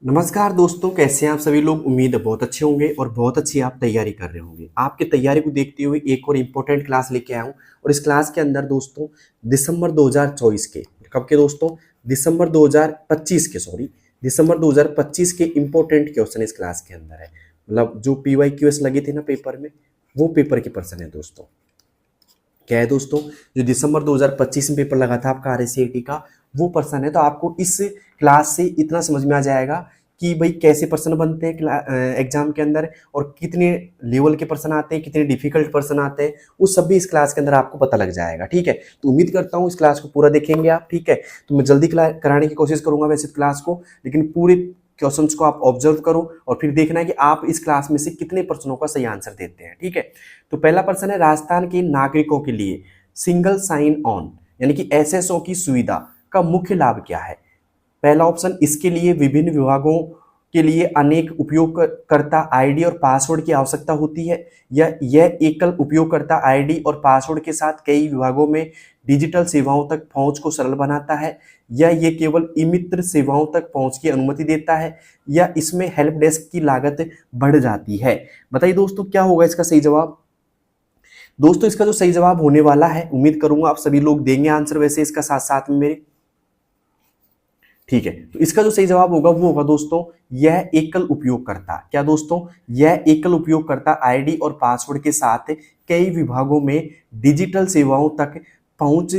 नमस्कार दोस्तों, कैसे हैं आप सभी लोग। उम्मीद है बहुत अच्छे होंगे और बहुत अच्छी आप तैयारी कर रहे होंगे। आपकी तैयारी को देखते हुए एक और इम्पोर्टेंट क्लास लेके आया हूँ और इस क्लास के अंदर दोस्तों दिसंबर 2024 के कब के दोस्तों दिसंबर 2025 के दिसंबर 2025 के इम्पोर्टेंट क्वेश्चन इस क्लास के अंदर है। मतलब जो PYQS लगे थे ना पेपर में, वो पेपर के पर्सन है दोस्तों। क्या है दोस्तों, जो दिसंबर 2025 में पेपर लगा था आपका RSCET का, वो पर्सन है। तो आपको इस क्लास से इतना समझ में आ जाएगा कि भाई कैसे पर्सन बनते हैं एग्जाम के अंदर और कितने लेवल के पर्सन आते हैं, कितने डिफिकल्ट पर्सन आते हैं, वो सब भी इस क्लास के अंदर आपको पता लग जाएगा। ठीक है, तो उम्मीद करता हूँ इस क्लास को पूरा देखेंगे आप। ठीक है, तो मैं जल्दी कराने की कोशिश करूंगा वैसे क्लास को, लेकिन पूरे क्वेश्चंस को आप ऑब्जर्व करो और फिर देखना है कि आप इस क्लास में से कितने प्रश्नों का सही आंसर देते हैं। ठीक है, तो पहला प्रश्न है, राजस्थान के नागरिकों के लिए सिंगल साइन ऑन यानी कि SSO की सुविधा का मुख्य लाभ क्या है। पहला ऑप्शन, इसके लिए विभिन्न विभागों के लिए अनेक उपयोगकर्ता आईडी और पासवर्ड की आवश्यकता होती है, या यह एकल उपयोगकर्ता आईडी और पासवर्ड के साथ कई विभागों में डिजिटल सेवाओं तक पहुंच को सरल बनाता है, या ये केवल ई-मित्र सेवाओं तक पहुंच की अनुमति देता है, या इसमें हेल्प डेस्क की लागत बढ़ जाती है। बताइए दोस्तों क्या होगा इसका सही जवाब। दोस्तों इसका जो सही जवाब होने वाला है, उम्मीद करूंगा आप सभी लोग देंगे आंसर वैसे इसका साथ साथ में मेरे। ठीक है, तो इसका जो सही जवाब होगा वो होगा दोस्तों, यह एकल उपयोगकर्ता। क्या दोस्तों, यह एकल उपयोगकर्ता आईडी और पासवर्ड के साथ कई विभागों में डिजिटल सेवाओं तक पहुंच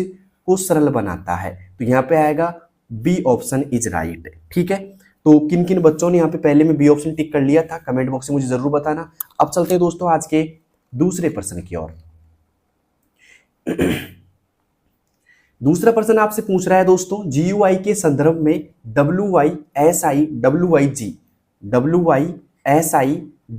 को सरल बनाता है। तो यहाँ पे आएगा बी ऑप्शन इज राइट। ठीक है, तो किन किन बच्चों ने यहाँ पे पहले में बी ऑप्शन टिक कर लिया था, कमेंट बॉक्स में मुझे जरूर बताना। अब चलते हैं दोस्तों आज के दूसरे प्रश्न की ओर। दूसरा प्रश्न आपसे पूछ रहा है दोस्तों, GUI के संदर्भ में WYSI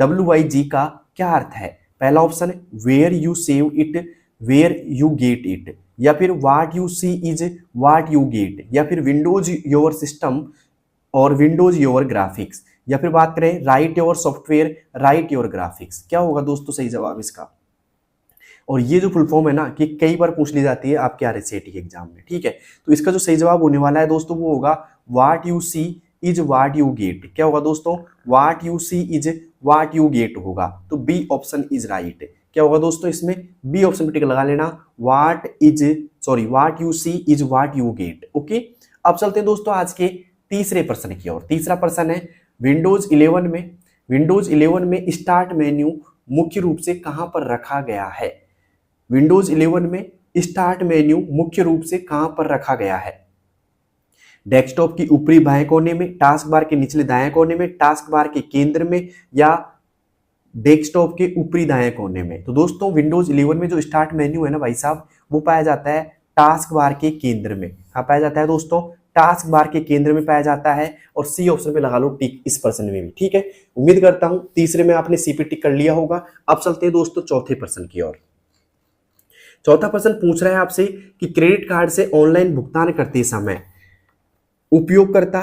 WYG का क्या अर्थ है। पहला option, where you save it where you get it, या फिर what you see is what you get, या फिर विंडोज योर सिस्टम और विंडोज योर ग्राफिक्स, या फिर बात करें write your software write your graphics. क्या होगा दोस्तों सही जवाब इसका। और ये जो फुल फॉर्म है ना कि कई बार पूछ ली जाती है आपके RSCET के एग्जाम में। ठीक है, तो इसका जो सही जवाब होने वाला है दोस्तों वो होगा what you see is what you get. क्या होगा दोस्तों, what you see is what you get होगा। तो बी ऑप्शन इज राइट। क्या होगा दोस्तों, इसमें बी ऑप्शन पे टिक लगा लेना, what you see is what you get. Okay, अब चलते हैं दोस्तों आज के तीसरे प्रश्न की ओर। तीसरा प्रश्न है, विंडोज 11 में स्टार्ट मेन्यू मुख्य रूप से कहां पर रखा गया है। विंडोज 11 में स्टार्ट मेन्यू मुख्य रूप से कहां पर रखा गया है। डेस्कटॉप की ऊपरी बाएं कोने में, टास्क बार के निचले दाएं कोने में, टास्क बार के केंद्र में, या डेस्कटॉप के ऊपरी दाएं कोने में। तो दोस्तों विंडोज 11 में जो स्टार्ट मेन्यू है ना भाई साहब, वो पाया जाता है टास्क बार के केंद्र में। हाँ पाया जाता है दोस्तों, टास्क बार के केंद्र में पाया जाता है। और सी ऑप्शन पे लगा लो टिक इस प्रश्न में भी। ठीक है, उम्मीद करता हूं तीसरे में आपने सी पे टिक कर लिया होगा। अब चलते हैं दोस्तों चौथे प्रश्न की ओर। चौथा प्रश्न पूछ रहा है आपसे कि क्रेडिट कार्ड से ऑनलाइन भुगतान करते समय उपयोगकर्ता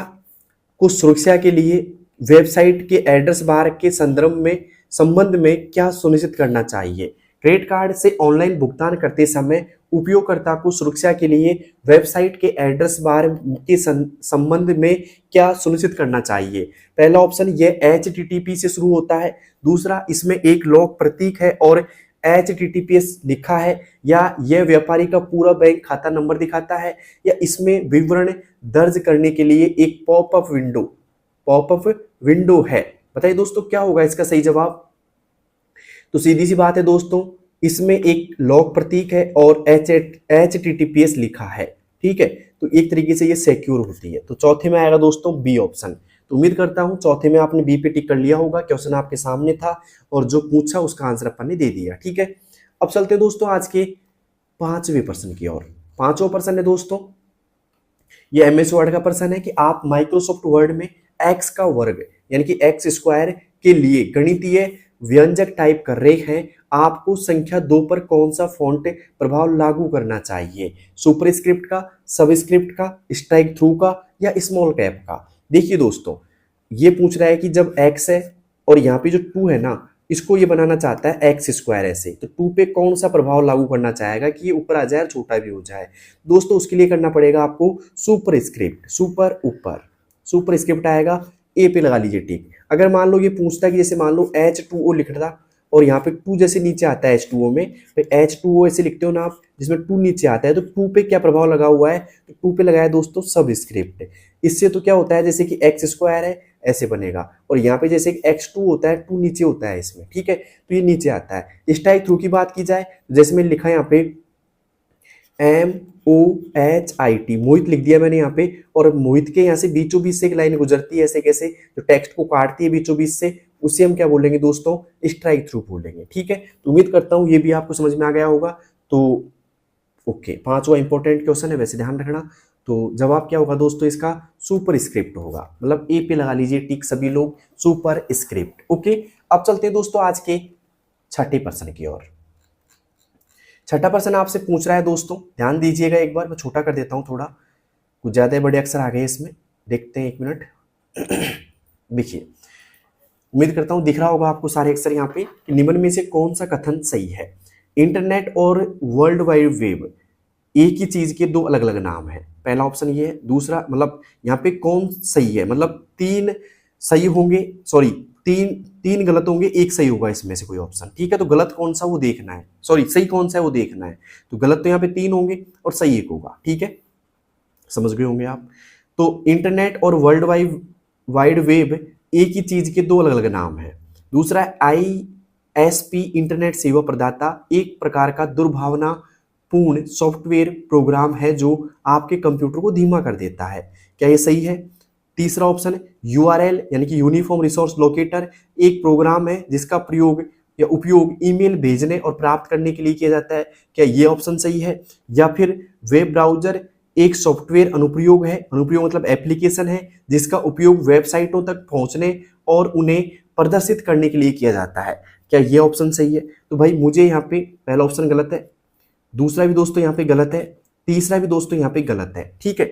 को सुरक्षा के लिए वेबसाइट के एड्रेस बार के संबंध में क्या सुनिश्चित करना चाहिए। क्रेडिट कार्ड से ऑनलाइन भुगतान करते समय उपयोगकर्ता को सुरक्षा के लिए वेबसाइट के एड्रेस बार के संबंध में क्या सुनिश्चित करना चाहिए। पहला ऑप्शन, ये HTTP से शुरू होता है। दूसरा, इसमें एक लॉक प्रतीक है और HTTPS लिखा है, या यह व्यापारी का पूरा बैंक खाता नंबर दिखाता है, या इसमें विवरण दर्ज करने के लिए एक पॉपअप विंडो है। बताइए दोस्तों क्या होगा इसका सही जवाब। तो सीधी सी बात है दोस्तों, इसमें एक लॉक प्रतीक है और HTTPS लिखा है। ठीक है, तो एक तरीके से ये सिक्योर होती है। तो चौथे में आएगा दोस्तों बी ऑप्शन। तो उम्मीद करता हूं चौथे में आपने बी पे टिक कर लिया होगा। क्वेश्चन आपके सामने था और जो पूछा उसका आंसर अपन ने दे दिया। ठीक है, अब चलते हैं दोस्तों आज के पांचवें प्रश्न की ओर। पांचवा प्रश्न है दोस्तों, ये MS वर्ड का प्रश्न है कि आप माइक्रोसॉफ्ट वर्ड में x का वर्ग यानी कि x² के लिए गणितीय व्यंजक टाइप कर रहे हैं। आपको संख्या 2 पर कौन सा फॉन्ट प्रभाव लागू करना चाहिए। सुपरस्क्रिप्ट का, सबस्क्रिप्ट का, स्ट्राइक थ्रू का, या स्मॉल कैप का। देखिए दोस्तों, ये पूछ रहा है कि जब x है और यहाँ पे जो 2 है ना, इसको ये बनाना चाहता है x² ऐसे, तो 2 पे कौन सा प्रभाव लागू करना चाहेगा कि ये ऊपर आ जाए और छोटा भी हो जाए। दोस्तों उसके लिए करना पड़ेगा आपको सुपरस्क्रिप्ट, सुपर ऊपर, सुपरस्क्रिप्ट आएगा ए पे लगा लीजिए टिक। अगर मान लो ये पूछता है कि जैसे मान लो H2O लिख रहा और यहाँ पे 2 जैसे नीचे आता है H2O में, तो H2O ऐसे लिखते हो ना आप, जिसमें 2 नीचे आता है, तो 2 पे क्या प्रभाव लगा हुआ है, तो 2 पे लगा है दोस्तों सबस्क्रिप्ट। इससे तो क्या होता है जैसे कि एक्स स्क्वायर है ऐसे बनेगा, और यहाँ पे जैसे X2 होता है 2 नीचे होता है इसमें, ठीक है, तो ये नीचे आता है। स्ट्राइक थ्रू की बात की जाए, जैसे मैंने लिखा है यहाँ पे MOHIT, मोहित लिख दिया मैंने यहाँ पे, और मोहित के यहाँ से बीचों बीच से एक लाइन गुजरती है ऐसे कैसे, जो टेक्स्ट को काटती है बीचों बीच से, उसे हम क्या बोलेंगे दोस्तों, स्ट्राइक थ्रू बोलेंगे, ठीक है। तो उम्मीद करता हूँ ये भी आपको समझ में आ गया होगा। तो ओके, 5वां इंपॉर्टेंट क्वेश्चन है, वैसे ध्यान रखना। तो जवाब क्या होगा दोस्तों इसका, सुपर स्क्रिप्ट होगा, मतलब ए पे लगा लीजिए टिक सभी लोग, सुपर स्क्रिप्ट। ओके, अब चलते हैं दोस्तों आज के छठे प्रश्न की ओर। छठा प्रश्न आपसे पूछ रहा है दोस्तों, ध्यान दीजिएगा एक बार, मैं छोटा कर देता हूं थोड़ा, कुछ ज्यादा बड़े अक्षर आ गए इसमें, देखते हैं एक मिनट। देखिए, उम्मीद करता हूं दिख रहा होगा आपको सारे अक्षर यहाँ पे, कि निम्न में से कौन सा कथन सही है। इंटरनेट और वर्ल्ड वाइड वेब एक ही चीज के दो अलग अलग नाम है। पहला ऑप्शन ये है। दूसरा, मतलब यहाँ पे कौन सही है, मतलब 3 सही होंगे, सॉरी तीन गलत होंगे, एक सही होगा इसमें से कोई ऑप्शन, ठीक है। तो गलत कौन सा वो देखना है, सॉरी सही कौन सा है वो देखना है। तो गलत तो यहाँ पे 3 होंगे और सही 1 होगा, ठीक है, समझ गए होंगे आप। तो इंटरनेट और वर्ल्ड वाइड वेब एक ही चीज के दो अलग अलग नाम है। दूसरा, ISP इंटरनेट सेवा प्रदाता एक प्रकार का दुर्भावनापूर्ण सॉफ्टवेयर प्रोग्राम है जो आपके कंप्यूटर को धीमा कर देता है। क्या ये सही है। तीसरा ऑप्शन है, URL यानी कि यूनिफॉर्म रिसोर्स लोकेटर एक प्रोग्राम है जिसका प्रयोग या उपयोग ईमेल भेजने और प्राप्त करने के लिए किया जाता है। क्या ये ऑप्शन सही है। या फिर वेब ब्राउजर एक सॉफ्टवेयर अनुप्रयोग है, अनुप्रयोग मतलब एप्लीकेशन है, जिसका उपयोग वेबसाइटों तक पहुंचने और उन्हें प्रदर्शित करने के लिए किया जाता है। क्या ये ऑप्शन सही है। तो भाई मुझे यहाँ पे पहला ऑप्शन गलत है, दूसरा भी दोस्तों यहाँ पे गलत है, तीसरा भी दोस्तों यहाँ पे गलत है, ठीक है।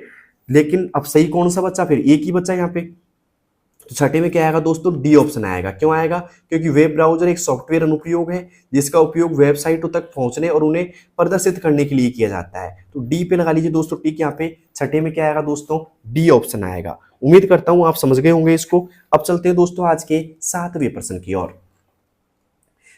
लेकिन अब सही कौन सा बच्चा, फिर एक ही बच्चा यहाँ पे। तो छठे में क्या आएगा दोस्तों, डी ऑप्शन आएगा। क्यों आएगा, क्योंकि वेब ब्राउजर एक सॉफ्टवेयर अनुप्रयोग है जिसका उपयोग वेबसाइटों तक पहुंचने और उन्हें प्रदर्शित करने के लिए किया जाता है। तो डी पे लगा लीजिए दोस्तों टिक यहाँ पे। छठे में क्या आएगा दोस्तों, डी ऑप्शन आएगा। उम्मीद करता हूं आप समझ गए होंगे इसको। अब चलते हैं दोस्तों आज के 7वें प्रश्न की ओर।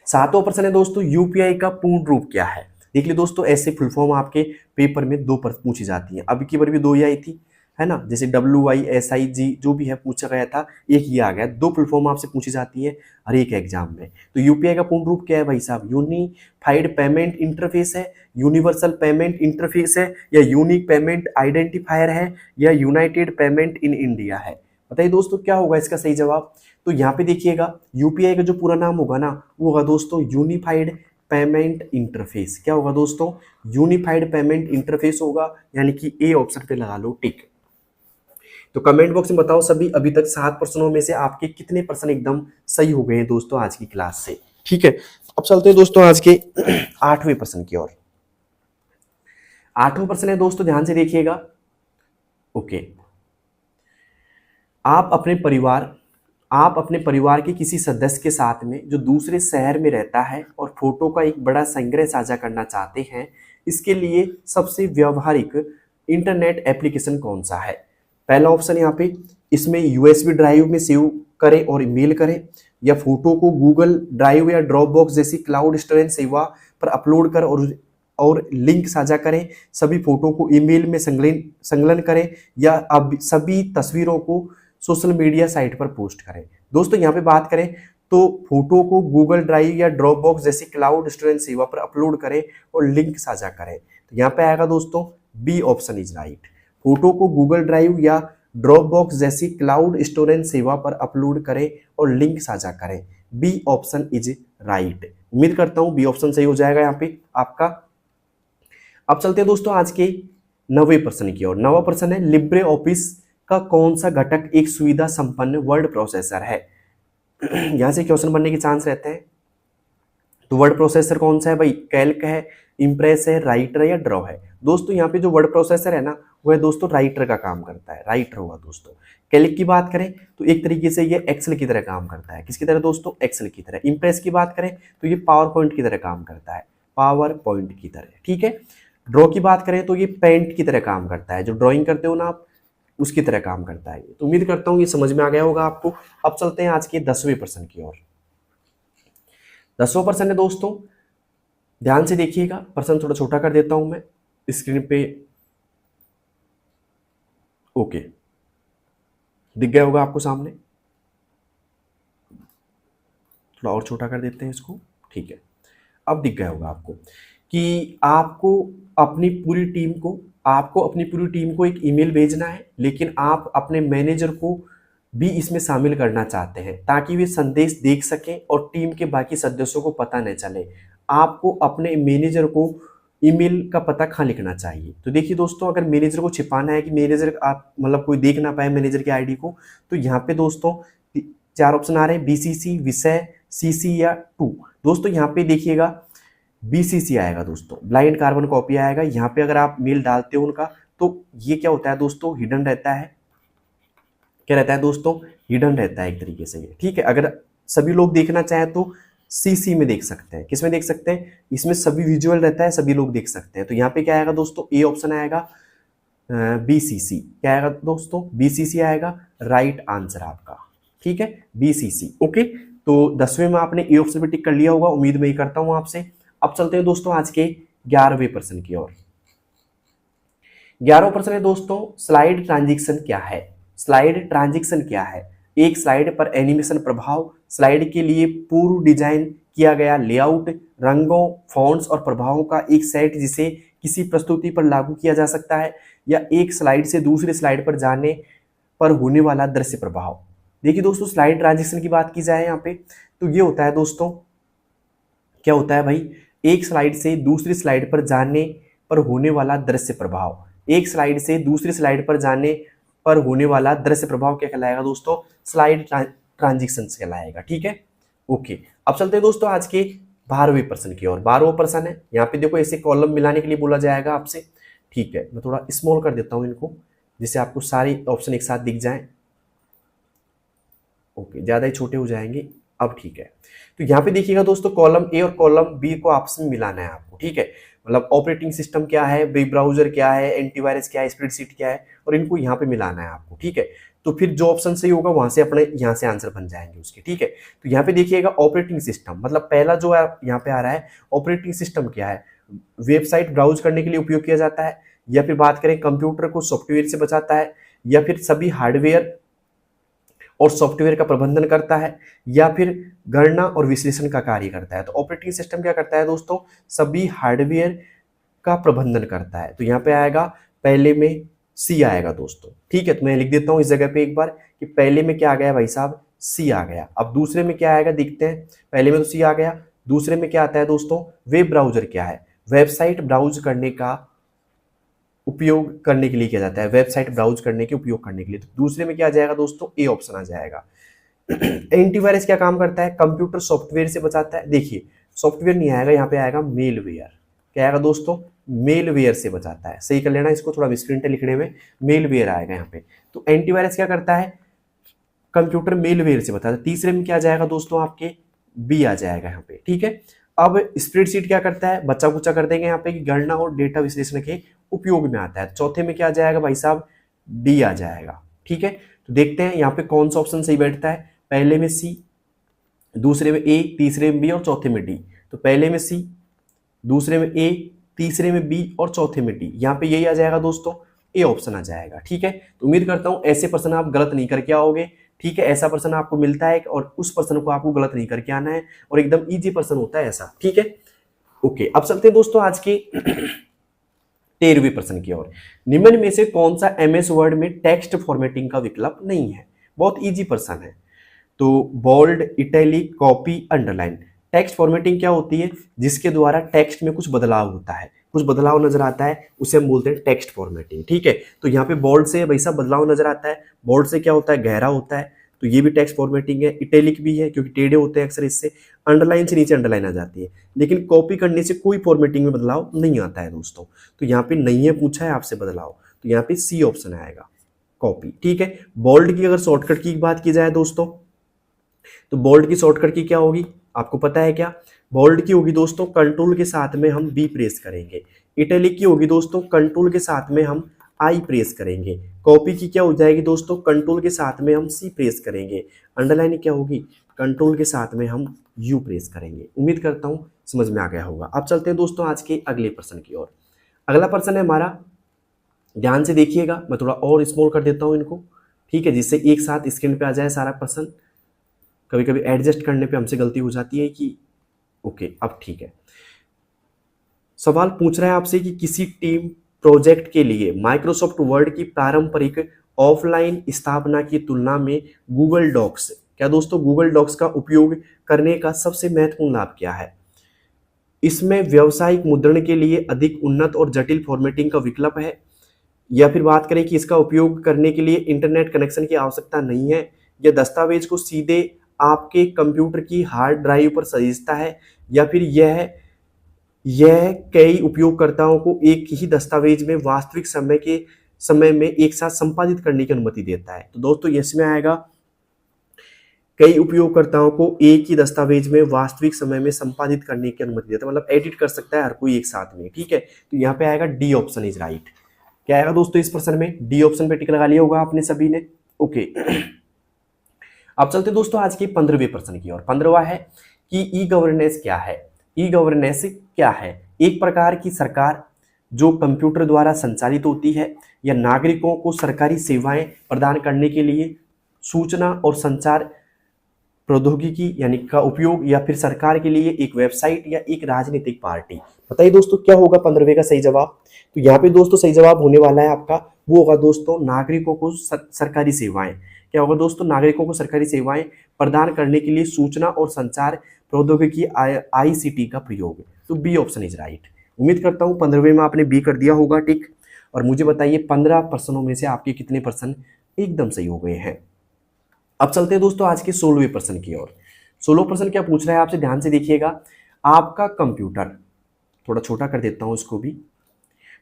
7वां प्रश्न है दोस्तों, यूपीआई का पूर्ण रूप क्या है। देख लीजिए दोस्तों, ऐसे फुल फॉर्म आपके पेपर में 2 पूछी जाती है। अभी की बार भी 2 ही आई थी, है ना, जैसे WYSIG जो भी है पूछा गया था, एक ही आ गया। 2 फुल फॉर्म आपसे पूछी जाती है हर एक एग्जाम में। तो यूपीआई का पूर्ण रूप क्या है भाई साहब, यूनिफाइड पेमेंट इंटरफेस है, यूनिवर्सल पेमेंट इंटरफेस है, या यूनिक पेमेंट आइडेंटिफायर है, या यूनाइटेड पेमेंट इन इंडिया है। बताइए दोस्तों क्या होगा इसका सही जवाब। तो यहाँ पे देखिएगा, यूपीआई का जो पूरा नाम होगा ना, वो होगा दोस्तों यूनिफाइड पेमेंट इंटरफेस। क्या होगा दोस्तों, यूनिफाइड पेमेंट इंटरफेस होगा, यानी कि ए ऑप्शन पे लगा लो टिक। तो कमेंट बॉक्स में बताओ सभी, अभी तक 7 प्रश्नों में से आपके कितने प्रश्न एकदम सही हो गए हैं दोस्तों आज की क्लास से, ठीक है। अब चलते हैं दोस्तों आज के 8वें प्रश्न की ओर। 8वां प्रश्न है दोस्तों, ध्यान से देखिएगा। ओके, आप अपने परिवार के किसी सदस्य के साथ में जो दूसरे शहर में रहता है और फोटो का एक बड़ा संग्रह साझा करना चाहते हैं, इसके लिए सबसे व्यावहारिक इंटरनेट एप्लीकेशन कौन सा है। पहला ऑप्शन यहाँ पे, इसमें USB ड्राइव में सेव करें और ईमेल करें, या फोटो को गूगल ड्राइव या ड्रॉप बॉक्स जैसी क्लाउड स्टोरेज सेवा पर अपलोड कर और लिंक साझा करें, सभी फोटो को ईमेल में संकलन करें, या अब सभी तस्वीरों को सोशल मीडिया साइट पर पोस्ट करें। दोस्तों यहाँ पे बात करें तो फोटो को गूगल ड्राइव या ड्रॉप बॉक्स जैसी क्लाउड स्टोरेज सेवा पर अपलोड करें और लिंक साझा करें। तो यहाँ पे आएगा दोस्तों B option is right. Photo को गूगल ड्राइव या ड्रॉप बॉक्स जैसी क्लाउड स्टोरेज सेवा पर अपलोड करें और लिंक साझा करें, बी ऑप्शन इज राइट। उम्मीद करता हूं बी ऑप्शन सही हो जाएगा यहाँ पे आपका। अब चलते हैं दोस्तों आज के 9वें प्रश्न की ओर। 9वां प्रश्न है, लिब्रे ऑफिस का कौन सा घटक एक सुविधा संपन्न वर्ड प्रोसेसर है। यहां से क्वेश्चन बनने के चांस रहते हैं। तो वर्ड प्रोसेसर कौन सा है भाई, कैल्क है, इंप्रेस है, राइटर है, या ड्रॉ है। दोस्तों यहाँ पे जो वर्ड प्रोसेसर है ना, वो है दोस्तों राइटर का काम करता है, राइटर होगा दोस्तों। कैल्क की बात करें तो एक तरीके से ये एक्सेल की तरह काम करता है। किसकी तरह दोस्तों, एक्सेल की तरह। इंप्रेस की बात करें तो ये पावर पॉइंट की तरह काम करता है, पावर पॉइंट की तरह, ठीक है। ड्रॉ की बात करें तो ये पेंट की तरह काम करता है, जो ड्राइंग करते हो ना आप, उसकी तरह काम करता है। तो उम्मीद करता हूँ ये समझ में आ गया होगा आपको। अब चलते हैं आज के 10वें प्रश्न की ओर। 10वां प्रश्न है दोस्तों, ध्यान से देखिएगा, प्रश्न थोड़ा छोटा कर देता हूं मैं स्क्रीन पे। ओके, दिख गया होगा आपको सामने, थोड़ा और छोटा कर देते हैं इसको, ठीक है। अब दिख गया होगा आपको कि आपको अपनी पूरी टीम को एक ईमेल भेजना है, लेकिन आप अपने मैनेजर को भी इसमें शामिल करना चाहते हैं ताकि वे संदेश देख सकें और टीम के बाकी सदस्यों को पता न चले। आपको अपने मैनेजर को ईमेल का पता कहाँ लिखना चाहिए। तो देखिए दोस्तों, अगर मैनेजर को छिपाना है कि मैनेजर आप मतलब कोई देख ना पाए मैनेजर की आईडी को, तो यहाँ पे दोस्तों 4 ऑप्शन आ रहे हैं, बीसीसी, विषय, सीसी या टू। दोस्तों यहाँ पे देखिएगा बीसीसी आएगा दोस्तों, ब्लाइंड कार्बन कॉपी आएगा। यहाँ पे अगर आप मेल डालते हो उनका, तो ये क्या होता है दोस्तों, हिडन रहता है। क्या रहता है दोस्तों, हिडन रहता है एक तरीके से, ठीक है। अगर सभी लोग देखना चाहें तो सीसी में देख सकते हैं। किस में देख सकते हैं, इसमें सभी विजुअल रहता है, सभी लोग देख सकते हैं। तो यहाँ पे क्या आएगा दोस्तों, ए ऑप्शन आएगा, बीसीसी। क्या आएगा दोस्तों, बीसीसी आएगा, राइट आंसर आपका, ठीक है, बीसीसी। ओके, तो 10वें में आपने ए ऑप्शन पे टिक कर लिया होगा, उम्मीद मैं ही करता हूं आपसे। अब चलते हैं दोस्तों आज के 11वें प्रश्न की ओर। 11वां प्रश्न है दोस्तों, स्लाइड ट्रांजिशन क्या है। स्लाइड ट्रांजिशन क्या है, एक स्लाइड पर एनिमेशन प्रभाव, स्लाइड के लिए पूर्व डिजाइन किया गया लेआउट, रंगों, फॉन्ट्स और प्रभावों का एक सेट जिसे किसी प्रस्तुति पर लागू किया जा सकता है, या एक स्लाइड से दूसरी स्लाइड पर जाने पर होने वाला दृश्य प्रभाव। देखिए दोस्तों, स्लाइड ट्रांजिशन की बात की जाए यहाँ पे, तो ये होता है दोस्तों, क्या होता है भाई, एक स्लाइड से दूसरी स्लाइड पर जाने पर होने वाला दृश्य प्रभाव। एक स्लाइड से दूसरी स्लाइड पर जाने पर होने वाला दृश्य प्रभाव क्या कहलाएगा दोस्तों, स्लाइड ट्रांजिशन कहलाएगा, ठीक है। ओके, अब चलते हैं दोस्तों आज के 12वें प्रश्न की ओर। 12वां प्रश्न है, यहाँ पे देखो ऐसे कॉलम मिलाने के लिए बोला जाएगा आपसे, ठीक है। मैं थोड़ा स्मॉल कर देता हूँ इनको, जिससे आपको सारे ऑप्शन एक साथ दिख जाएं। ओके, ज्यादा ही छोटे हो जाएंगे, अब ठीक है। तो यहाँ पे देखिएगा दोस्तों, कॉलम ए और कॉलम बी को आपस में मिलाना है आपको, ठीक है। मतलब ऑपरेटिंग सिस्टम क्या है, वेब ब्राउजर क्या है, एंटीवायरस क्या है, स्प्रेडशीट क्या है, और इनको यहाँ पे मिलाना है आपको, ठीक है। तो फिर जो ऑप्शन सही होगा वहां से अपने यहाँ से आंसर बन जाएंगे उसके, ठीक है। तो यहाँ पे देखिएगा ऑपरेटिंग सिस्टम, मतलब पहला जो यहाँ पे आ रहा है ऑपरेटिंग सिस्टम क्या है, वेबसाइट ब्राउज करने के लिए उपयोग किया जाता है, या फिर बात करें कंप्यूटर को सॉफ्टवेयर से बचाता है, या फिर सभी हार्डवेयर और सॉफ्टवेयर का प्रबंधन करता है, या फिर गणना और विश्लेषण का कार्य करता है। तो ऑपरेटिंग सिस्टम क्या करता है दोस्तों, सभी हार्डवेयर का प्रबंधन करता है। तो यहाँ पे आएगा, पहले में सी आएगा दोस्तों, ठीक है। तो मैं लिख देता हूँ इस जगह पे एक बार कि पहले में क्या आ गया भाई साहब, सी आ गया। अब दूसरे में क्या आएगा देखते हैं, पहले में तो सी आ गया, दूसरे में क्या आता है दोस्तों, वेब ब्राउजर क्या है, वेबसाइट ब्राउज करने का उपयोग करने के लिए किया जाता है, वेबसाइट ब्राउज करने के उपयोग करने के लिए। तो दूसरे में क्या आ जाएगा दोस्तों, ए ऑप्शन आ जाएगा। एंटीवायरस क्या काम करता है, कंप्यूटर सॉफ्टवेयर से बचाता है। देखिए सॉफ्टवेयर नहीं आएगा, यहाँ पे आएगा मेलवेयर। क्या आएगा दोस्तों, मेलवेयर से बचाता है। सही कर लेना इसको, थोड़ा मिसप्रिंट है लिखने में, मेलवेयर आएगा यहाँ पे। तो एंटीवायरस क्या करता है, कंप्यूटर मेलवेयर से बचाता है। तीसरे में क्या आ जाएगा दोस्तों, आपके बी आ जाएगा यहाँ पे, ठीक है। अब स्प्रेडशीट क्या करता है, बच्चा कुचा कर देंगे यहाँ पे कि गणना और डेटा विश्लेषण के उपयोग में आता है। चौथे में क्या आ जाएगा भाई साहब, डी आ जाएगा, ठीक है। तो देखते हैं यहाँ पे कौन सा ऑप्शन सही बैठता है, पहले में सी, दूसरे में ए, तीसरे में बी और चौथे में डी। तो पहले में सी, दूसरे में ए, तीसरे में बी और चौथे में डी। यहाँ पे यही आ जाएगा दोस्तों, ए ऑप्शन आ जाएगा, ठीक है। तो उम्मीद करता हूं ऐसे प्रश्न आप गलत नहीं करके आओगे, ठीक है। ऐसा प्रश्न आपको मिलता है और उस प्रश्न को आपको गलत नहीं करके आना है, और एकदम इजी प्रश्न होता है ऐसा, ठीक है। ओके, अब चलते हैं दोस्तों आज के 13वें प्रश्न की ओर। निम्न में से कौन सा एमएस वर्ड में टेक्स्ट फॉर्मेटिंग का विकल्प नहीं है। बहुत इजी प्रश्न है। तो bold, italic, copy, underline. Text formatting क्या होती है, जिसके द्वारा टेक्स्ट में कुछ बदलाव होता है, कुछ बदलाव नजर आता है, उसे हम बोलते हैं टेक्स्ट फॉर्मेटिंग, ठीक है। तो यहाँ पे बोल्ड से वैसा बदलाव नजर आता है, बोल्ड से क्या होता है, गहरा होता है, तो ये भी टेक्स्ट फॉर्मेटिंग है। इटैलिक भी है क्योंकि टेढ़े होते हैं अक्सर इससे। अंडरलाइन से नीचे अंडरलाइन आ जाती है, लेकिन कॉपी करने से कोई फॉर्मेटिंग में बदलाव नहीं आता है दोस्तों। तो यहाँ पे नहीं है, पूछा है आपसे बदलाव, तो यहाँ पे सी ऑप्शन आएगा, कॉपी, ठीक है। बोल्ड की अगर शॉर्टकट की बात की जाए दोस्तों, तो बोल्ड की शॉर्टकट की क्या होगी, आपको पता है क्या, बोल्ड की होगी दोस्तों कंट्रोल के साथ में हम बी प्रेस करेंगे। इटैलिक की होगी दोस्तों कंट्रोल के साथ में हम आई प्रेस करेंगे। कॉपी की क्या हो जाएगी दोस्तों, कंट्रोल के साथ में हम सी प्रेस करेंगे। अंडरलाइन क्या होगी, कंट्रोल के साथ में हम यू प्रेस करेंगे। उम्मीद करता हूं समझ में आ गया होगा। अब चलते हैं दोस्तों आज के अगले प्रश्न की ओर। अगला प्रश्न है हमारा, ध्यान से देखिएगा, मैं थोड़ा और स्मॉल कर देता हूं इनको, ठीक है, जिससे एक साथ स्क्रीन पे आ जाए सारा प्रश्न। कभी कभी एडजस्ट करने पे हमसे गलती हो जाती है कि ओके अब ठीक है। सवाल पूछ रहा है आपसे कि किसी टीम प्रोजेक्ट के लिए माइक्रोसॉफ्ट वर्ड की पारंपरिक ऑफलाइन स्थापना की तुलना में गूगल डॉक्स, क्या दोस्तों गूगल डॉक्स का उपयोग करने का सबसे महत्वपूर्ण लाभ क्या है। इसमें व्यावसायिक मुद्रण के लिए अधिक उन्नत और जटिल फॉर्मेटिंग का विकल्प है, या फिर बात करें कि इसका उपयोग करने के लिए इंटरनेट कनेक्शन की आवश्यकता नहीं है, या दस्तावेज को सीधे आपके कंप्यूटर की हार्ड ड्राइव पर सहेजता है, या फिर यह कई उपयोगकर्ताओं को एक ही दस्तावेज में वास्तविक समय में एक साथ संपादित करने की अनुमति देता है। तो दोस्तों इसमें आएगा कई उपयोगकर्ताओं को एक ही दस्तावेज में वास्तविक समय में संपादित करने की अनुमति देता है, मतलब एडिट कर सकता है हर कोई एक साथ में, ठीक है। तो यहाँ पे आएगा डी ऑप्शन इज राइट। क्या आएगा दोस्तों इस प्रश्न में, डी ऑप्शन पे टिक लगा लिया होगा आपने सभी ने, ओके। अब चलते दोस्तों आज के 15वें प्रश्न की ओर। 15वां है कि ई गवर्नेंस क्या है। ई गवर्नेंस क्या है, एक प्रकार की सरकार जो कंप्यूटर द्वारा संचालित होती है या नागरिकों को सरकारी सेवाएं प्रदान करने के लिए सूचना और संचार प्रौद्योगिकी यानी का उपयोग, या फिर सरकार के लिए एक वेबसाइट या एक राजनीतिक पार्टी। बताइए दोस्तों क्या होगा 15वें का सही जवाब। तो यहाँ पे दोस्तों सही जवाब होने वाला है आपका, वो होगा दोस्तों नागरिकों को सरकारी सेवाएं। क्या होगा दोस्तों, नागरिकों को सरकारी सेवाएं प्रदान करने के लिए सूचना और संचार प्रौद्योगिकी ICT का प्रयोग। तो बी ऑप्शन इज राइट। उम्मीद करता हूँ 15वें में आपने बी कर दिया होगा टिक, और मुझे बताइए 15 प्रश्नों में से आपके कितने प्रश्न एकदम सही हो गए हैं। अब चलते हैं दोस्तों आज के 16वें प्रश्न की ओर। 16वां प्रश्न क्या पूछ रहा है आपसे, ध्यान से देखिएगा। आपका कंप्यूटर, थोड़ा छोटा कर देता हूँ इसको भी,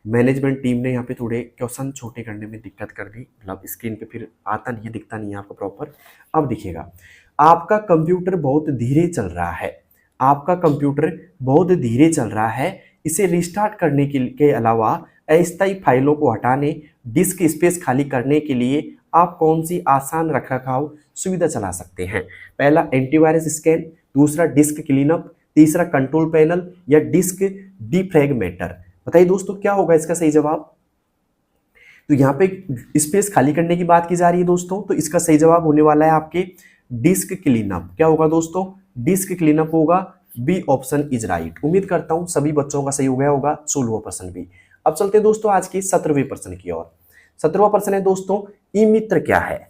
मैनेजमेंट टीम ने यहाँ पे थोड़े क्वेश्चन छोटे करने में दिक्कत कर दी, मतलब स्क्रीन पे फिर आता नहीं है, दिखता नहीं है आपको प्रॉपर। अब दिखेगा, आपका कंप्यूटर बहुत धीरे चल रहा है। आपका कंप्यूटर बहुत धीरे चल रहा है, इसे रिस्टार्ट करने के अलावा अस्थायी फाइलों को हटाने, डिस्क स्पेस खाली करने के लिए आप कौन सी आसान रखरखाव सुविधा चला सकते हैं। पहला एंटीवायरस स्कैन, दूसरा डिस्क क्लीनअप, तीसरा कंट्रोल पैनल, या डिस्क डिफ्रैगमेंटर। बताइए दोस्तों क्या होगा इसका सही जवाब। तो यहाँ पे स्पेस खाली करने की बात की जा रही है दोस्तों, तो इसका सही जवाब होने वाला है आपके डिस्क क्लीनअप। क्या होगा दोस्तों, डिस्क क्लीनअप होगा, बी ऑप्शन इज राइट। उम्मीद करता हूं सभी बच्चों का सही हो गया होगा 16वां प्रश्न भी। अब चलते हैं दोस्तों आज के 17वें प्रश्न की ओर। 17वां प्रश्न है दोस्तों, ई मित्र क्या है।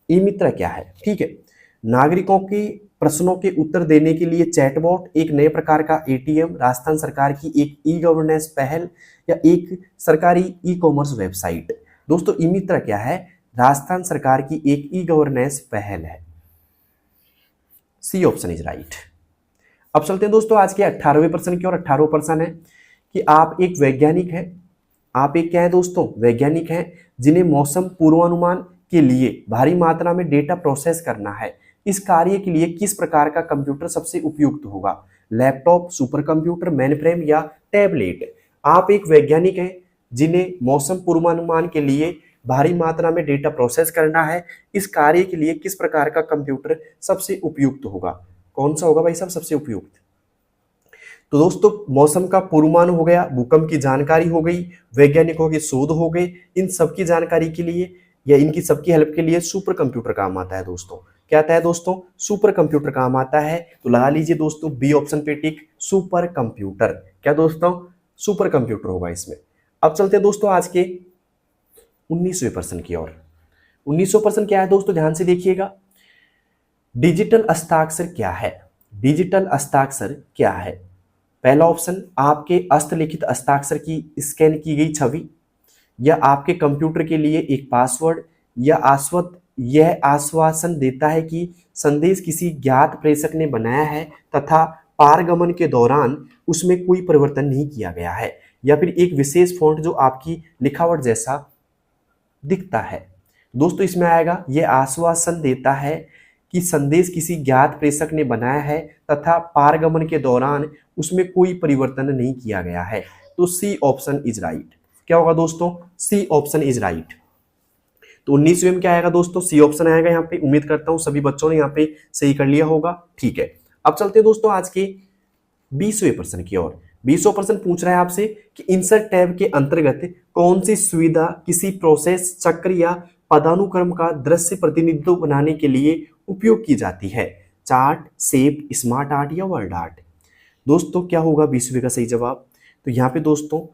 ई मित्र क्या है, ठीक है। नागरिकों के प्रश्नों के उत्तर देने के लिए चैटबॉट, एक नए प्रकार का ATM, राजस्थान सरकार की एक ई गवर्नेंस पहल, या एक सरकारी ई कॉमर्स वेबसाइट। दोस्तों ई मित्र क्या है, राजस्थान सरकार की एक ई गवर्नेंस पहल है, सी ऑप्शन इज राइट। अब चलते हैं दोस्तों आज के 18वें प्रश्न की ओर। 18वां प्रश्न है कि आप एक वैज्ञानिक हैं, आप एक क्या है दोस्तों, वैज्ञानिक हैं जिन्हें मौसम पूर्वानुमान के लिए भारी मात्रा में डेटा प्रोसेस करना है। इस कार्य के लिए किस प्रकार का कंप्यूटर सबसे उपयुक्त होगा, लैपटॉप, सुपर कंप्यूटर, मेनफ्रेम, या टैबलेट। आप एक वैज्ञानिक हैं जिन्हें मौसम पूर्वानुमान के लिए भारी मात्रा में डेटा प्रोसेस करना है। इस कार्य के लिए किस प्रकार का कंप्यूटर सबसे उपयुक्त होगा, कौन सा होगा भाई साहब सबसे उपयुक्त। तो दोस्तों मौसम का पूर्वानुमान हो गया, भूकंप की जानकारी हो गई, वैज्ञानिकों के शोध हो गए, इन सबकी जानकारी के लिए या इनकी सबकी हेल्प के लिए सुपर कंप्यूटर काम आता है दोस्तों। क्या आता है दोस्तों, सुपर कंप्यूटर काम आता है। तो लगा लीजिए दोस्तों बी ऑप्शन पे टिक, सुपर कंप्यूटर। क्या दोस्तों, सुपर कंप्यूटर होगा इसमें। अब चलते हैं दोस्तों आज के 19वें प्रश्न की ओर। 19वां प्रश्न क्या है दोस्तों, ध्यान से देखिएगा। डिजिटल हस्ताक्षर क्या है। डिजिटल हस्ताक्षर क्या है। पहला ऑप्शन, आपके हस्तलिखित हस्ताक्षर की स्कैन की गई छवि, या आपके कंप्यूटर के लिए एक पासवर्ड, या यह आश्वासन देता है कि संदेश किसी ज्ञात प्रेषक ने बनाया है तथा पारगमन के दौरान उसमें कोई परिवर्तन नहीं किया गया है, या फिर एक विशेष फॉन्ट जो आपकी लिखावट जैसा दिखता है। दोस्तों इसमें आएगा, यह आश्वासन देता है कि संदेश किसी ज्ञात प्रेषक ने बनाया है तथा पारगमन के दौरान उसमें कोई परिवर्तन नहीं किया गया है। तो सी ऑप्शन इज राइट। क्या होगा दोस्तों, सी ऑप्शन इज राइट। तो 19वीं में क्या आएगा दोस्तों, सी ऑप्शन आएगा यहाँ पे। उम्मीद करता हूँ सभी बच्चों ने यहाँ पे सही कर लिया होगा। ठीक है, अब चलते हैं दोस्तों आज के 20वें प्रश्न की ओर। 20वां प्रश्न पूछ रहा है आपसे कि इंसर्ट टैब के अंतर्गत कौन सी सुविधा किसी प्रोसेस, चक्र या पदानुक्रम का दृश्य प्रतिनिधित्व बनाने के लिए उपयोग की जाती है? चार्ट, शेप, स्मार्ट आर्ट या वर्ड आर्ट? दोस्तों क्या होगा 20वें का सही जवाब? तो यहाँ पे दोस्तों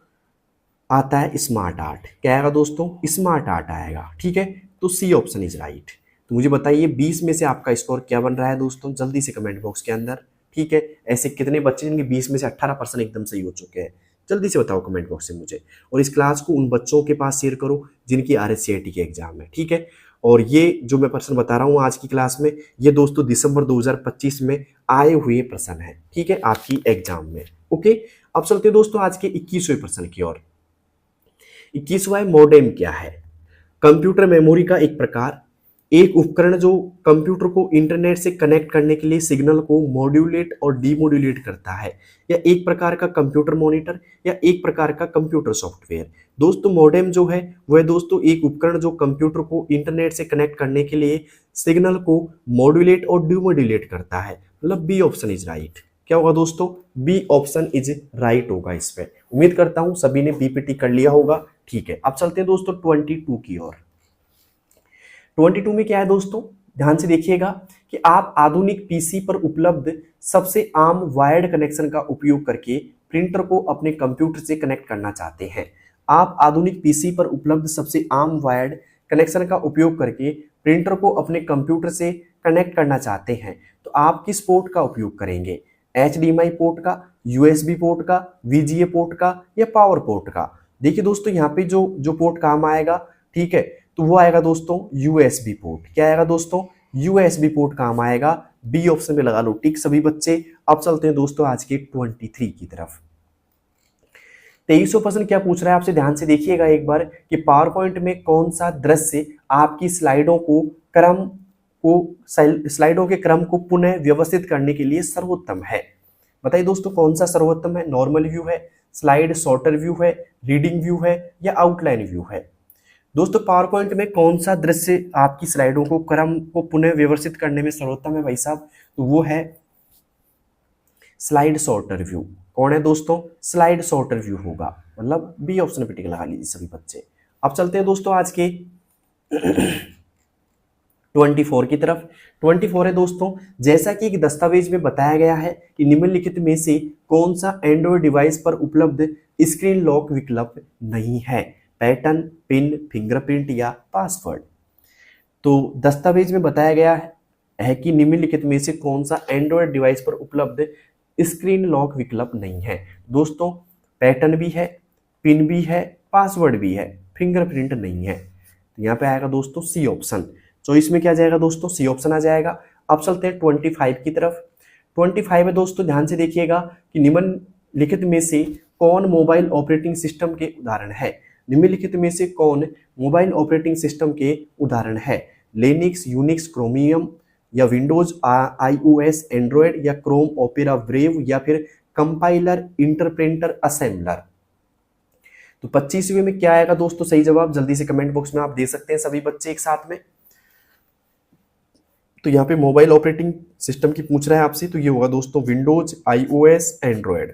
आता है स्मार्ट आर्ट। क्या आएगा दोस्तों, स्मार्ट आर्ट आएगा। ठीक है, तो सी ऑप्शन इज राइट। तो मुझे बताइए 20 में से आपका स्कोर क्या बन रहा है दोस्तों, जल्दी से कमेंट बॉक्स के अंदर। ठीक है, ऐसे कितने बच्चे जिनके 20 में से 18% एकदम सही हो चुके हैं, जल्दी से बताओ कमेंट बॉक्स में मुझे। और इस क्लास को उन बच्चों के पास शेयर करो जिनकी RSCIT के एग्जाम है। ठीक है, और ये जो मैं प्रश्न बता रहा हूँ आज की क्लास में, ये दोस्तों दिसंबर 2025 में आए हुए प्रश्न है। ठीक है, आपकी एग्जाम में। ओके, अब चलते हैं दोस्तों आज के 21वें प्रश्न की ओर। 21वां मॉडेम क्या है? कंप्यूटर मेमोरी का एक प्रकार, एक उपकरण जो कंप्यूटर को इंटरनेट से कनेक्ट करने के लिए सिग्नल को मॉड्यूलेट और डीमॉड्यूलेट करता है, या एक प्रकार का कंप्यूटर मॉनिटर, या एक प्रकार का कंप्यूटर सॉफ्टवेयर। दोस्तों मॉडेम जो है वह दोस्तों एक उपकरण जो कंप्यूटर को इंटरनेट से कनेक्ट करने के लिए सिग्नल को मॉड्यूलेट और डीमॉड्यूलेट करता है। मतलब बी ऑप्शन इज राइट। क्या होगा दोस्तों, बी ऑप्शन इज राइट होगा इस पे। उम्मीद करता हूं सभी ने बीपीटी कर लिया होगा। ठीक है, अब चलते हैं दोस्तों 22 की ओर। 22 में क्या है दोस्तों, ध्यान से देखिएगा कि आप आधुनिक पीसी पर उपलब्ध सबसे आम वायर्ड कनेक्शन का उपयोग करके प्रिंटर को अपने कंप्यूटर से कनेक्ट करना चाहते हैं। आप आधुनिक पीसी पर उपलब्ध सबसे आम वायर्ड कनेक्शन का उपयोग करके प्रिंटर को अपने कंप्यूटर से कनेक्ट करना चाहते हैं, तो आप किस पोर्ट का उपयोग करेंगे? HDMI पोर्ट का, USB पोर्ट का, VGA पोर्ट का, या पावर पोर्ट का? देखिए दोस्तों यहाँ पे जो पोर्ट काम आएगा, ठीक है, तो वो आएगा दोस्तों USB पोर्ट। क्या आएगा दोस्तों, USB पोर्ट काम आएगा। बी ऑप्शन पे लगा लो टिक सभी बच्चे। अब चलते हैं दोस्तों आज के 23 की तरफ। 23वां प्रश्न क्या पूछ रहा है आपसे, ध्यान से देखिएगा एक बार कि पावर पॉइंट में कौन सा दृश्य आपकी स्लाइडों के क्रम को पुनः व्यवस्थित करने के लिए सर्वोत्तम है? बताइए दोस्तों कौन सा सर्वोत्तम है? नॉर्मल व्यू है, स्लाइड सॉर्टर व्यू है, रीडिंग व्यू है, या आउटलाइन व्यू है? दोस्तों पावर पॉइंट में कौन सा दृश्य आपकी स्लाइडों को क्रम को पुनः व्यवस्थित करने में सर्वोत्तम है भाई साहब? तो वो है स्लाइड सॉर्टर व्यू। कौन है दोस्तों? स्लाइड सॉर्टर व्यू होगा। मतलब बी ऑप्शन पे टिक लगा लीजिए सभी बच्चे। अब चलते हैं दोस्तों आज के 24 की तरफ। 24 है दोस्तों, जैसा कि एक दस्तावेज में बताया गया है कि निम्नलिखित में से कौन सा एंड्रॉयड डिवाइस पर उपलब्ध स्क्रीन लॉक विकल्प नहीं है? पैटर्न, पिन, फिंगरप्रिंट या पासवर्ड? तो दस्तावेज में बताया गया है कि निम्नलिखित में से कौन सा एंड्रॉयड डिवाइस पर उपलब्ध स्क्रीन लॉक विकल्प नहीं है? दोस्तों पैटर्न भी है, पिन भी है, पासवर्ड भी है, फिंगरप्रिंट नहीं है। तो यहाँ पे आएगा दोस्तों सी ऑप्शन। चॉइस में क्या जाएगा दोस्तों? सी ऑप्शन आ जाएगा। अब चलते हैं 25 की तरफ। 25 है दोस्तों, ध्यान से देखिएगा कि निम्नलिखित में से कौन मोबाइल ऑपरेटिंग सिस्टम के उदाहरण है? निम्नलिखित में से कौन मोबाइल ऑपरेटिंग सिस्टम के उदाहरण है? लिनक्स, यूनिक्स, क्रोमियम, या विंडोज, iOS, एंड्रॉयड, या क्रोम, ओपेरा, ब्रेव, या फिर कंपाइलर, इंटरप्रेटर, असेंबलर? तो 25वें में क्या आएगा दोस्तों सही जवाब? जल्दी से कमेंट बॉक्स में आप दे सकते हैं सभी बच्चे एक साथ में। तो यहाँ पे मोबाइल ऑपरेटिंग सिस्टम की पूछ रहा है आपसे, तो ये होगा दोस्तों Windows, iOS, Android.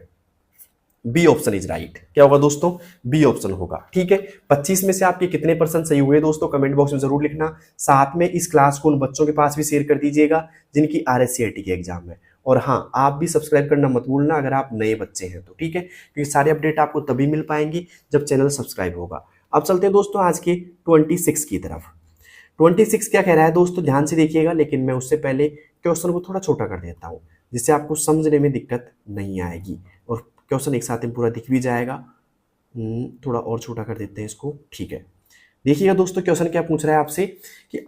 B option is right. क्या होगा दोस्तों? बी ऑप्शन होगा। ठीक है, 25 में से आपके कितने परसेंट सही हुए दोस्तों कमेंट बॉक्स में जरूर लिखना। साथ में इस क्लास को उन बच्चों के पास भी शेयर कर दीजिएगा जिनकी RSCIT के एग्जाम है। और हाँ, आप भी सब्सक्राइब करना मत भूलना अगर आप नए बच्चे हैं तो। ठीक है, क्योंकि सारे अपडेट आपको तभी मिल पाएंगी जब चैनल सब्सक्राइब होगा। अब चलते हैं दोस्तों आज के 26 की तरफ। 26 क्या कह रहा है दोस्तों, ध्यान से देखिएगा, लेकिन मैं उससे पहले क्वेश्चन को थोड़ा छोटा कर देता हूँ जिससे आपको समझने में दिक्कत नहीं आएगी और क्वेश्चन एक साथ में पूरा दिख भी जाएगा। थोड़ा और छोटा कर देते हैं इसको। ठीक है, देखिएगा दोस्तों क्वेश्चन क्या पूछ रहा है आपसे कि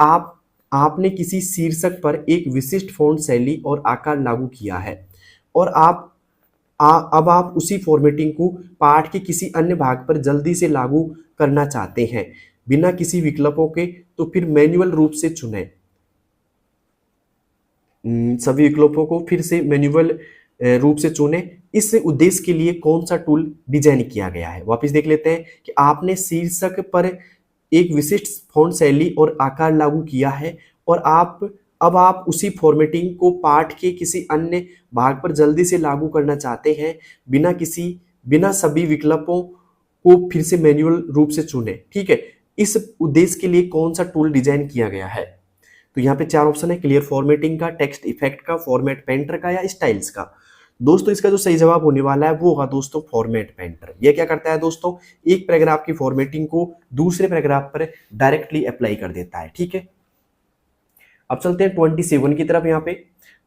आपने किसी शीर्षक पर एक विशिष्ट फॉन्ट शैली और आकार लागू किया है और अब आप उसी फॉर्मेटिंग को पाठ के किसी अन्य भाग पर जल्दी से लागू करना चाहते हैं बिना किसी विकल्पों के, तो फिर मैन्युअल रूप से चुनें। सभी विकल्पों को फिर से मैन्युअल रूप से चुने। इस उद्देश्य के लिए कौन सा टूल डिजाइन किया गया है? वापस देख लेते हैं कि आपने शीर्षक पर एक विशिष्ट फॉन्ट शैली और आकार लागू किया है और अब आप उसी फॉर्मेटिंग को पाठ के किसी अन्य भाग पर जल्दी से लागू करना चाहते हैं, बिना सभी विकल्पों को फिर से मैन्युअल रूप से चुने। ठीक है, इस उद्देश्य के लिए कौन सा टूल डिजाइन किया गया है? तो यहाँ पे 4 ऑप्शन है, क्लियर फॉर्मेटिंग का, टेक्स्ट इफेक्ट का, फॉर्मेट पेंटर का या स्टाइल्स का। दोस्तों इसका जो सही जवाब होने वाला है वो होगा दोस्तों फॉर्मेट पेंटर। ये क्या करता है दोस्तों, एक पैराग्राफ की फॉर्मेटिंग को दूसरे पैराग्राफ पर डायरेक्टली अप्लाई कर देता है। ठीक है, अब चलते हैं 27 की तरफ। यहाँ पे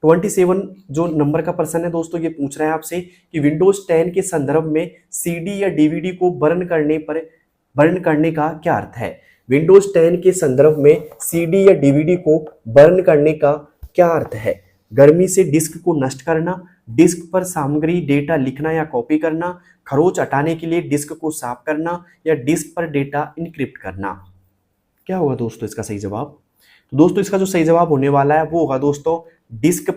27 जो नंबर का प्रश्न है दोस्तों, ये पूछ रहा है आपसे कि विंडोज 10 के संदर्भ में सीडी या डीवीडी को बर्न करने का क्या अर्थ है? विंडोज 10 के संदर्भ में सीडी या डीवीडी को बर्न करने का क्या अर्थ है? गर्मी से डिस्क को नष्ट करना, डिस्क पर सामग्री डेटा लिखना या कॉपी करना, खरोंच हटाने के लिए डिस्क को साफ करना या डिस्क पर डेटा इनक्रिप्ट करना। क्या होगा दोस्तों इसका सही जवाब? तो दोस्तों इसका जो सही जवाब होने वाला है वो होगा दोस्तों डिस्क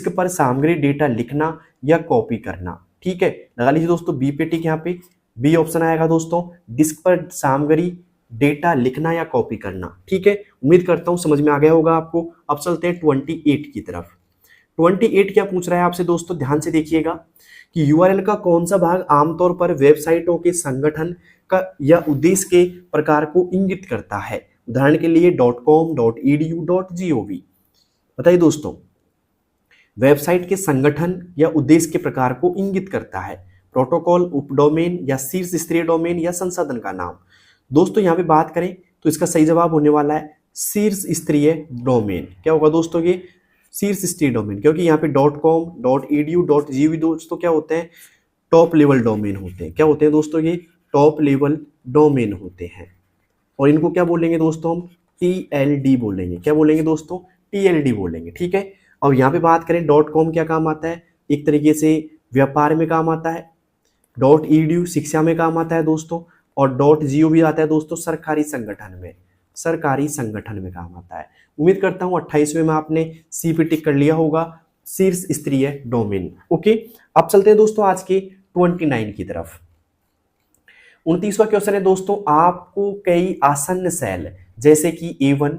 पर सामग्री डेटा लिखना या कॉपी करना। ठीक है, लगा लीजिए दोस्तों बी पे टिक। यहाँ पे बी ऑप्शन आएगा दोस्तों, डिस्क पर सामग्री डेटा लिखना या कॉपी करना। ठीक है, उम्मीद करता हूं समझ में आ गया होगा आपको। अब चलते हैं 28 की तरफ। 28 क्या पूछ रहा है आपसे दोस्तों, ध्यान से देखिएगा कि यूआरएल का कौन सा भाग आमतौर पर वेबसाइटों के संगठन का या उद्देश्य के प्रकार को इंगित करता है? उदाहरण के लिए .com, .edu, .gov। बताइए दोस्तों, वेबसाइट के संगठन या उद्देश्य के प्रकार को इंगित करता है। प्रोटोकॉल, उपडोमेन या शीर्ष स्तरीय डोमेन या संसाधन का नाम। दोस्तों यहाँ पे बात करें तो इसका सही जवाब होने वाला है शीर्ष स्तरीय डोमेन। क्या होगा दोस्तों, ये शीर्ष स्तरीय डोमेन, क्योंकि यहाँ पे .com, .edu, .gov दोस्तों क्या होते हैं, टॉप लेवल डोमेन होते हैं। क्या होते हैं दोस्तों, ये टॉप लेवल डोमेन होते हैं और इनको क्या बोलेंगे दोस्तों, हम TLD बोलेंगे। क्या बोलेंगे दोस्तों, TLD बोलेंगे। ठीक है, अब यहाँ पे बात करें .com क्या काम आता है, एक तरीके से व्यापार में काम आता है। .edu शिक्षा में काम आता है दोस्तों, और .gov आता है दोस्तों सरकारी संगठन में काम आता है। उम्मीद करता हूँ 28वें में आपने सी पे टिक कर लिया होगा, शीर्ष स्तरीय डोमेन। ओके, अब चलते हैं दोस्तों आज के 29 की तरफ। 29वां क्वेश्चन है दोस्तों, आपको कई आसन्न सेल जैसे कि A1,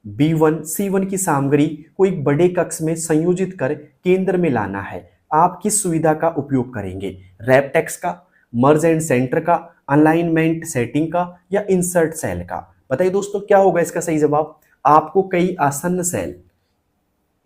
B1, C1 की सामग्री को एक बड़े कक्ष में संयोजित कर केंद्र में लाना है। आप किस सुविधा का उपयोग करेंगे? रैप टेक्स्ट का, मर्ज एंड सेंटर का, अलाइनमेंट सेटिंग का या इंसर्ट सेल का? बताइए दोस्तों क्या होगा इसका सही जवाब। आपको कई आसन्न सेल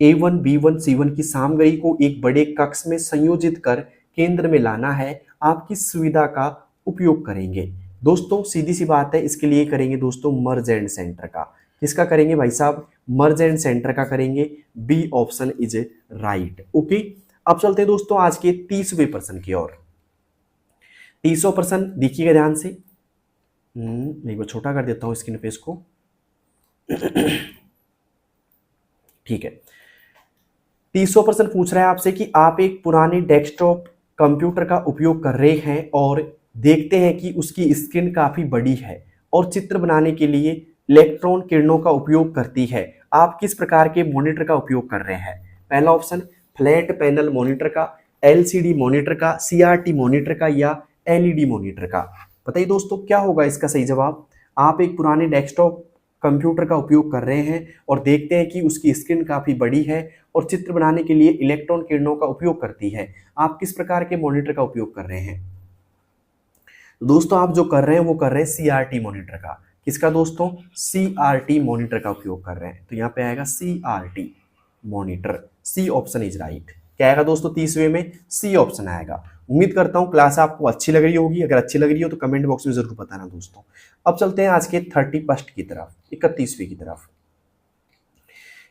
A1, B1, C1 की सामग्री को एक बड़े कक्ष में संयोजित कर केंद्र में लाना है। आप किस सुविधा का उपयोग करेंगे? दोस्तों सीधी सी बात है, इसके लिए करेंगे दोस्तों मर्ज एंड सेंटर का। किसका करेंगे भाई साहब? मर्ज एंड सेंटर का करेंगे। B option is right. Okay, अब चलते हैं दोस्तों आज के 30वें प्रश्न की ओर। 30वां प्रश्न देखिएगा ध्यान से। एक बार छोटा कर देता हूं स्क्रीन पे इसको। ठीक है, 30वां प्रश्न पूछ रहा है आपसे कि आप एक पुराने डेस्कटॉप कंप्यूटर का उपयोग कर रहे हैं और देखते हैं कि उसकी स्क्रीन काफी बड़ी है और चित्र बनाने के लिए इलेक्ट्रॉन किरणों का उपयोग करती है। आप किस प्रकार के मॉनिटर का उपयोग कर रहे हैं? पहला ऑप्शन फ्लैट पैनल मॉनिटर का, LCD मॉनिटर का, CRT मॉनिटर का या LED मॉनिटर का? बताइए दोस्तों क्या होगा इसका सही जवाब। आप एक पुराने डेस्कटॉप कंप्यूटर का उपयोग कर रहे हैं और देखते हैं कि उसकी स्क्रीन काफी बड़ी है और चित्र बनाने के लिए इलेक्ट्रॉन किरणों का उपयोग करती है। आप किस प्रकार के मॉनिटर का उपयोग कर रहे हैं? दोस्तों आप जो कर रहे हैं वो कर रहे हैं CRT मॉनिटर का। किसका दोस्तों? CRT मॉनिटर का उपयोग कर रहे हैं। तो यहाँ पे आएगा CRT monitor. C option is right. क्या आएगा दोस्तों 30वें में? सी ऑप्शन आएगा। उम्मीद करता हूँ क्लास आपको अच्छी लग रही होगी। अगर अच्छी लग रही हो तो कमेंट बॉक्स में जरूर बताना दोस्तों। अब चलते हैं आज के 31 की तरफ, 31वीं की तरफ।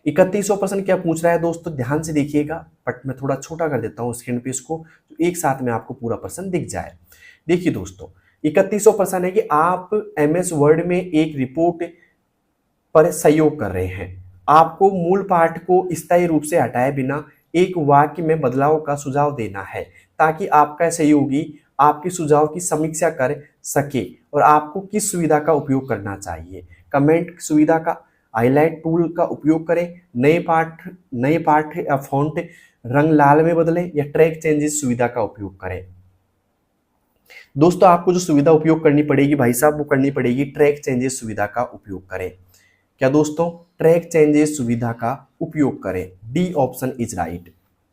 31वां प्रश्न क्या पूछ रहा है दोस्तों, ध्यान से देखिएगा। बट मैं थोड़ा छोटा कर देता हूँ स्क्रीन पे इसको, तो एक साथ में आपको पूरा प्रश्न दिख जाए। देखिए दोस्तों 31वां प्रश्न है कि आप MS वर्ड में एक रिपोर्ट पर सहयोग कर रहे हैं। आपको मूल पाठ को स्थायी रूप से हटाए बिना एक वाक्य में बदलाव का सुझाव देना है ताकि आपका सहयोगी आपके सुझाव की समीक्षा कर सके और आपको किस सुविधा का उपयोग करना चाहिए? कमेंट सुविधा का, हाईलाइट टूल का उपयोग करें, नए पाठ या फॉन्ट रंग लाल में बदलें, या ट्रैक चेंजेस सुविधा का उपयोग करें। दोस्तों आपको जो सुविधा उपयोग करनी पड़ेगी भाई साहब, वो करनी पड़ेगी ट्रैक चेंजेस सुविधा का उपयोग करें। क्या दोस्तों? ट्रैक चेंजेस सुविधा का उपयोग करें। D option is right.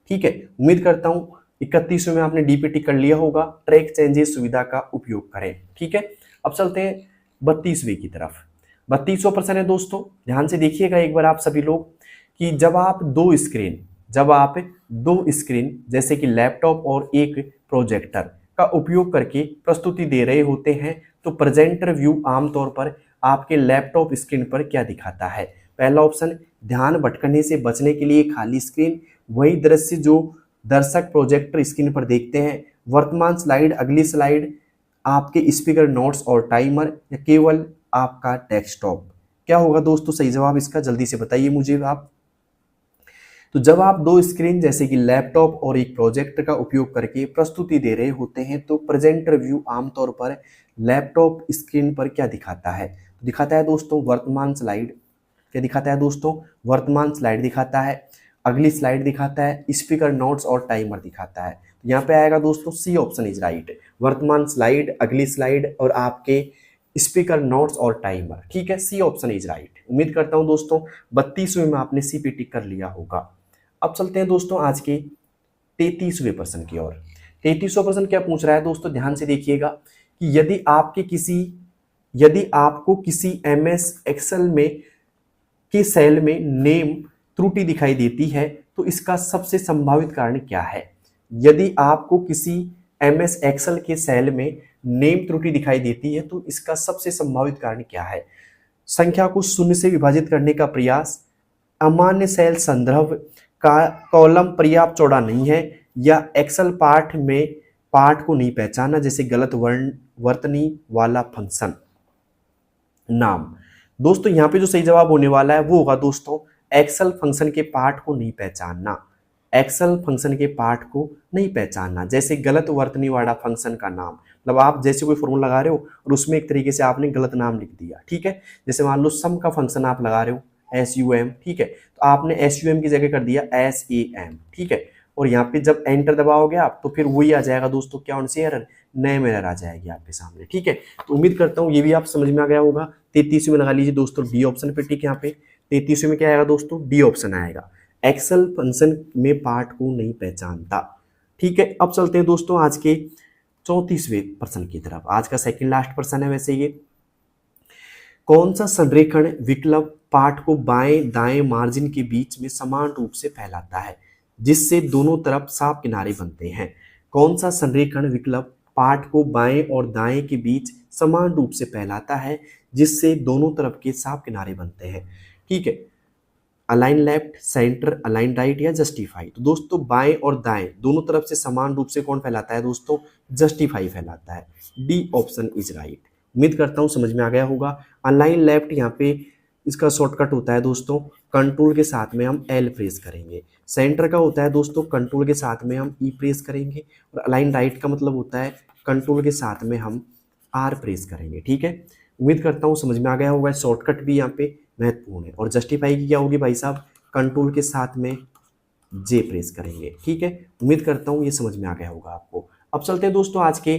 ठीक है, उम्मीद करता हूं 31वें में आपने डीपीटी कर लिया होगा। ट्रैक चेंजेस सुविधा का उपयोग करें। ठीक है, अब चलते हैं 32वें की तरफ। 32वां प्रश्न है दोस्तों, ध्यान से देखिएगा एक बार आप सभी लोग, कि जब आप दो स्क्रीन जैसे कि लैपटॉप और एक प्रोजेक्टर का उपयोग करके प्रस्तुति दे रहे होते हैं तो प्रेजेंटर व्यू आमतौर पर आपके लैपटॉप स्क्रीन पर क्या दिखाता है? पहला ऑप्शन, ध्यान भटकने से बचने के लिए खाली स्क्रीन, वही दृश्य जो दर्शक प्रोजेक्टर स्क्रीन पर देखते हैं, वर्तमान स्लाइड, अगली स्लाइड, आपके स्पीकर नोट्स और टाइमर, या केवल आपका डेस्कटॉप। क्या होगा दोस्तों सही जवाब इसका? जल्दी से बताइए मुझे आप। तो जब आप दो स्क्रीन जैसे कि लैपटॉप और एक प्रोजेक्टर का उपयोग करके प्रस्तुति दे रहे होते हैं तो प्रेजेंटर व्यू आमतौर पर लैपटॉप स्क्रीन पर क्या दिखाता है? तो दिखाता है दोस्तों वर्तमान स्लाइड। क्या दिखाता है दोस्तों? वर्तमान स्लाइड दिखाता है, अगली स्लाइड दिखाता है, स्पीकर नोट्स और टाइमर दिखाता है। तो यहाँ पे आएगा दोस्तों सी ऑप्शन इज राइट, वर्तमान स्लाइड, अगली स्लाइड और आपके स्पीकर नोट्स और टाइमर। ठीक है, सी ऑप्शन इज राइट। उम्मीद करता हूं दोस्तों 32वें में आपने सी पे टिक कर लिया होगा। अब चलते हैं दोस्तों आज के 33वें प्रश्न की ओर। 33वां प्रश्न क्या पूछ रहा है दोस्तों? ध्यान से देखिएगा कि यदि आपको किसी एमएस एक्सेल में के सेल में नेम त्रुटि दिखाई देती है तो इसका सबसे संभावित कारण क्या है? यदि आपको किसी एमएस एक्सेल के सेल में नेम त्रुटि दिखाई देती है तो इसका सबसे संभावित कारण क्या है? संख्या को शून्य से विभाजित करने का प्रयास, अमान्य सेल संदर्भ का कॉलम पर्याप्त चौड़ा नहीं है, या एक्सेल पाठ को नहीं पहचाना जैसे गलत वर्तनी वाला फंक्शन नाम। दोस्तों यहाँ पे जो सही जवाब होने वाला है वो होगा दोस्तों एक्सेल फंक्शन के पाठ को नहीं पहचानना। एक्सेल फंक्शन के पाठ को नहीं पहचानना जैसे गलत वर्तनी वाला फंक्शन का नाम, मतलब आप जैसे कोई फॉर्मूला लगा रहे हो और उसमें एक तरीके से आपने गलत नाम लिख दिया। ठीक है, जैसे मान लो सम का फंक्शन आप लगा रहे हो SUM, ठीक है, तो आपने SUM की जगह कर दिया SAM। ठीक है, और यहाँ पे जब एंटर दबाओगे आप तो फिर वही आ जाएगा दोस्तों, क्या उनसे एरर, नेम एरर आ जाएगी आपके सामने। ठीक है, तो उम्मीद करता हूँ ये भी आप समझ में आ गया होगा। 33वें में लगा लीजिए दोस्तों डी ऑप्शन पे टिक। यहाँ पे 33वें में क्या आएगा दोस्तों? डी ऑप्शन आएगा, एक्सेल फंक्शन में पार्ट को नहीं पहचानता। ठीक है, अब चलते हैं दोस्तों आज के 34वें प्रश्न की तरफ। आज का सेकंड लास्ट प्रश्न है वैसे ये। कौन सा संरेखण विकल्प पाठ को बाएं दाएं मार्जिन के बीच में समान रूप से फैलाता है जिससे दोनों तरफ साफ किनारे बनते हैं? कौन सा संरेखण विकल्प पाठ को बाएं और दाएं के बीच समान रूप से फैलाता है जिससे दोनों तरफ के साफ किनारे बनते हैं? ठीक है, align left, centre, align right, या जस्टिफाई। तो दोस्तों बाएं और दाएं दोनों तरफ से समान रूप से कौन फैलाता है दोस्तों? जस्टिफाई फैलाता है। D option is right. उम्मीद करता हूं समझ में आ गया होगा। अलाइन लेफ्ट यहाँ पे इसका शॉर्टकट होता है दोस्तों, कंट्रोल के साथ में हम L प्रेस करेंगे। सेंटर का होता है दोस्तों, कंट्रोल के साथ में हम E प्रेस करेंगे। और अलाइन राइट का मतलब होता है कंट्रोल के साथ में हम R प्रेस करेंगे। ठीक है, उम्मीद करता हूँ समझ में आ गया होगा। शॉर्टकट भी यहाँ पे महत्वपूर्ण है। और जस्टिफाई की क्या होगी भाई साहब? कंट्रोल के साथ में J प्रेस करेंगे। ठीक है, उम्मीद करता हूँ ये समझ में आ गया होगा आपको। अब चलते हैं दोस्तों आज के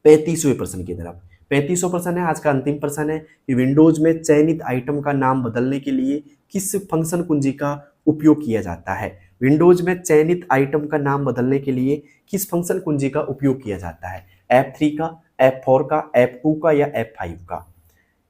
35वें प्रश्न की तरफ। 35वां प्रश्न है आज का अंतिम प्रश्न है कि विंडोज में चयनित आइटम का नाम बदलने के लिए किस फंक्शन कुंजी का उपयोग किया जाता है? विंडोज में चयनित आइटम का नाम बदलने के लिए किस फंक्शन कुंजी का उपयोग किया जाता है? F3 का, F4 का, F2 का, या F5 का?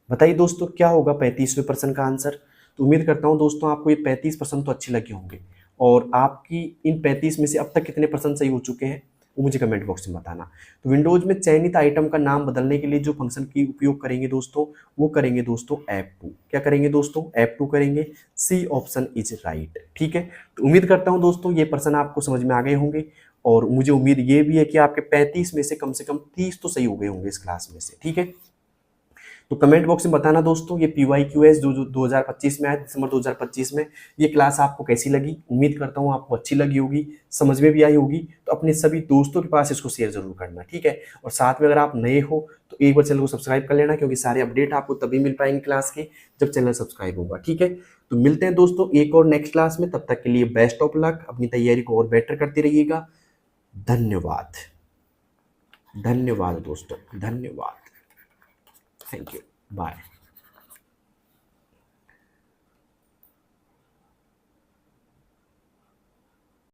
बताइए दोस्तों क्या होगा 35वें प्रश्न का आंसर। तो उम्मीद करता हूं दोस्तों आपको ये 35 प्रश्न तो अच्छे लगे होंगे। और आपकी इन 35 में से अब तक कितने प्रश्न सही हो चुके हैं वो मुझे कमेंट बॉक्स में बताना। तो विंडोज में चयनित आइटम का नाम बदलने के लिए जो फंक्शन की उपयोग करेंगे दोस्तों वो करेंगे दोस्तों F2। क्या करेंगे दोस्तों? F2 करेंगे। C option is right. ठीक है, तो उम्मीद करता हूं दोस्तों ये प्रश्न आपको समझ में आ गए होंगे। और मुझे उम्मीद ये भी है कि आपके 35 में से कम 30 तो सही हो गए होंगे इस क्लास में से। ठीक है, तो कमेंट बॉक्स में बताना दोस्तों, ये PYQS जो 2025 में आया, दिसंबर 2025 में, ये क्लास आपको कैसी लगी। उम्मीद करता हूँ आपको अच्छी लगी होगी, समझ में भी आई होगी। तो अपने सभी दोस्तों के पास इसको शेयर जरूर करना, ठीक है। और साथ में अगर आप नए हो तो एक बार चैनल को सब्सक्राइब कर लेना, क्योंकि सारे अपडेट आपको तभी मिल पाएंगे क्लास के जब चैनल सब्सक्राइब होगा, ठीक है। तो मिलते हैं दोस्तों एक और नेक्स्ट क्लास में, तब तक के लिए बेस्ट ऑफ लक, अपनी तैयारी को और बेटर करते रहिएगा। धन्यवाद, धन्यवाद दोस्तों, धन्यवाद, थैंक यू, बाय।